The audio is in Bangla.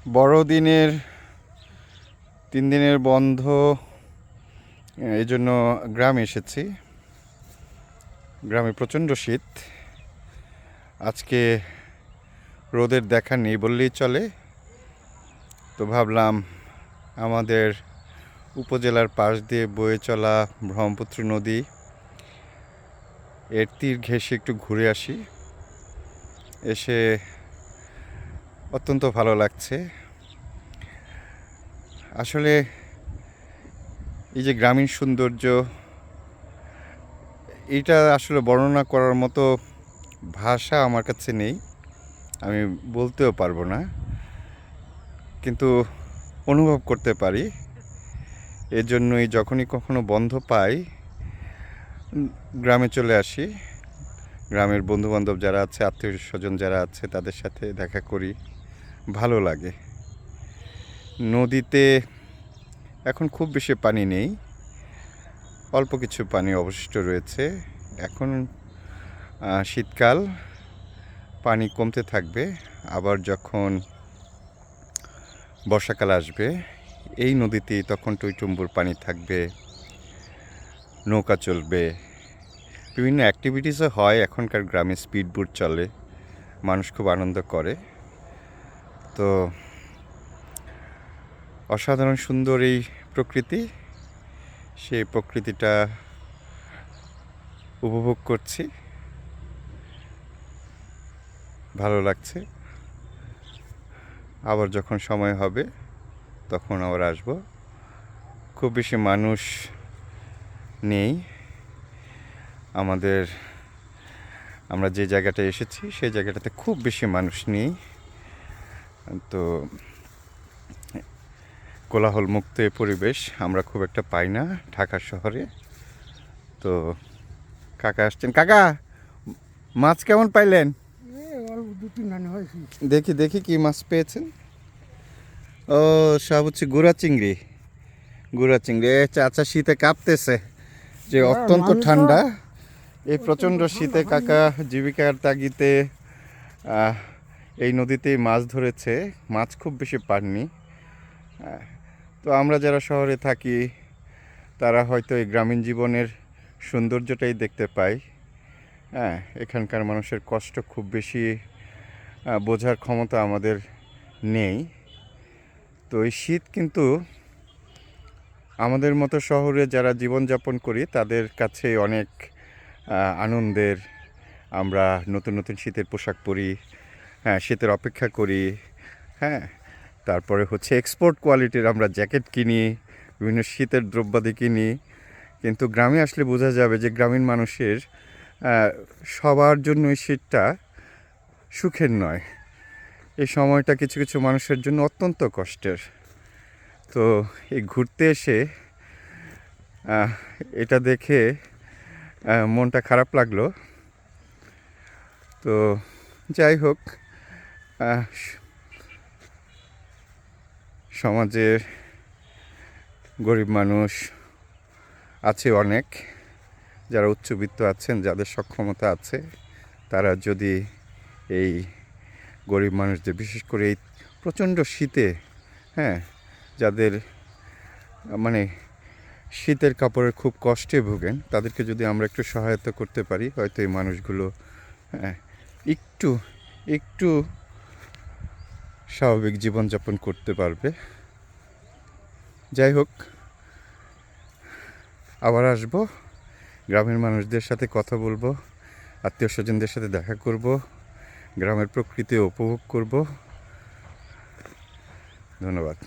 বড়দিনের 3 দিনের বন্ধ, এই জন্য গ্রামে এসেছি। গ্রামে প্রচণ্ড শীত। আজকে রোদের দেখা নেই বললেই চলে। তো ভাবলাম আমাদের উপজেলার পাশ দিয়ে বয়ে চলা ব্রহ্মপুত্র নদী এর তীর ঘেঁষে একটু ঘুরে আসি। এসে অত্যন্ত ভালো লাগছে। আসলে এই যে গ্রামীণ সৌন্দর্য, এটা আসলে বর্ণনা করার মতো ভাষা আমার কাছে নেই, আমি বলতেও পারবো না, কিন্তু অনুভব করতে পারি। এর জন্যই যখনই কখনো বন্ধ পাই গ্রামে চলে আসি। গ্রামের বন্ধুবান্ধব যারা আছে, আত্মীয় স্বজন যারা আছে, তাদের সাথে দেখা করি, ভালো লাগে। নদীতে এখন খুব বেশি পানি নেই, অল্প কিছু পানি অবশিষ্ট রয়েছে। এখন শীতকাল, পানি কমতে থাকবে। আবার যখন বর্ষাকাল আসবে এই নদীতে তখন টইটুম্বুর পানি থাকবে, নৌকা চলবে, বিভিন্ন অ্যাক্টিভিটিসও হয়। এখনকার গ্রামে স্পিডবোট চলে, মানুষ খুব আনন্দ করে। তো অসাধারণ সুন্দর এই প্রকৃতি, সেই প্রকৃতিটা উপভোগ করছি, ভালো লাগছে। আবার যখন সময় হবে তখন আবার আসব। খুব বেশি মানুষ নেই আমরা যে জায়গাটায় এসেছি সেই জায়গাটাতে খুব বেশি মানুষ নেই। তো কোলাহলমুক্ত পরিবেশ আমরা খুব একটা পাই না ঢাকা শহরে। তো কাকা আসছেন। কাকা, মাছ কেমন পাইলেন? দেখি দেখি কি মাছ পেয়েছেন। ও, সব হচ্ছে গুড়া চিংড়ি। চাচা শীতে কাঁপতেছে, যে অত্যন্ত ঠান্ডা। এই প্রচণ্ড শীতে কাকা জীবিকার তাগিদে এই নদীতেই মাছ ধরেছে। মাছ খুব বেশি পাননি। তো আমরা যারা শহরে থাকি তারা হয়তো এই গ্রামীণ জীবনের সৌন্দর্যটাই দেখতে পাই। এখানকার মানুষের কষ্ট খুব বেশি বোঝার ক্ষমতা আমাদের নেই। তো এই শীত কিন্তু আমাদের মতো শহরে যারা জীবনযাপন করি তাদের কাছে অনেক আনন্দের। আমরা নতুন নতুন শীতের পোশাক পরি, শীতের অপেক্ষা করি। তারপরে হচ্ছে এক্সপোর্ট কোয়ালিটির আমরা জ্যাকেট কিনি, বিভিন্ন শীতের দ্রব্যাদি কিনি। কিন্তু গ্রামে আসলে বোঝা যাবে যে গ্রামীণ মানুষের সবার জন্য এই শীতটা সুখের নয়। এই সময়টা কিছু কিছু মানুষের জন্য অত্যন্ত কষ্টের। তো এই ঘুরতে এসে এটা দেখে মনটা খারাপ লাগলো। তো যাই হোক, সমাজের গরিব মানুষ আছে অনেক, যারা উচ্চবিত্ত আছেন, যাদের সক্ষমতা আছে, তারা যদি এই গরিব মানুষদের, বিশেষ করে এই প্রচণ্ড শীতে, যাদের মানে শীতের কাপড়ের খুব কষ্টে ভোগেন, তাদেরকে যদি আমরা একটু সহায়তা করতে পারি, হয়তো এই মানুষগুলো একটু একটু স্বাভাবিক জীবনযাপন করতে পারবে। যাই হোক, আবার আসবো, গ্রামের মানুষদের সাথে কথা বলবো, আত্মীয় স্বজনদের সাথে দেখা করব, গ্রামের প্রকৃতি উপভোগ করব। ধন্যবাদ।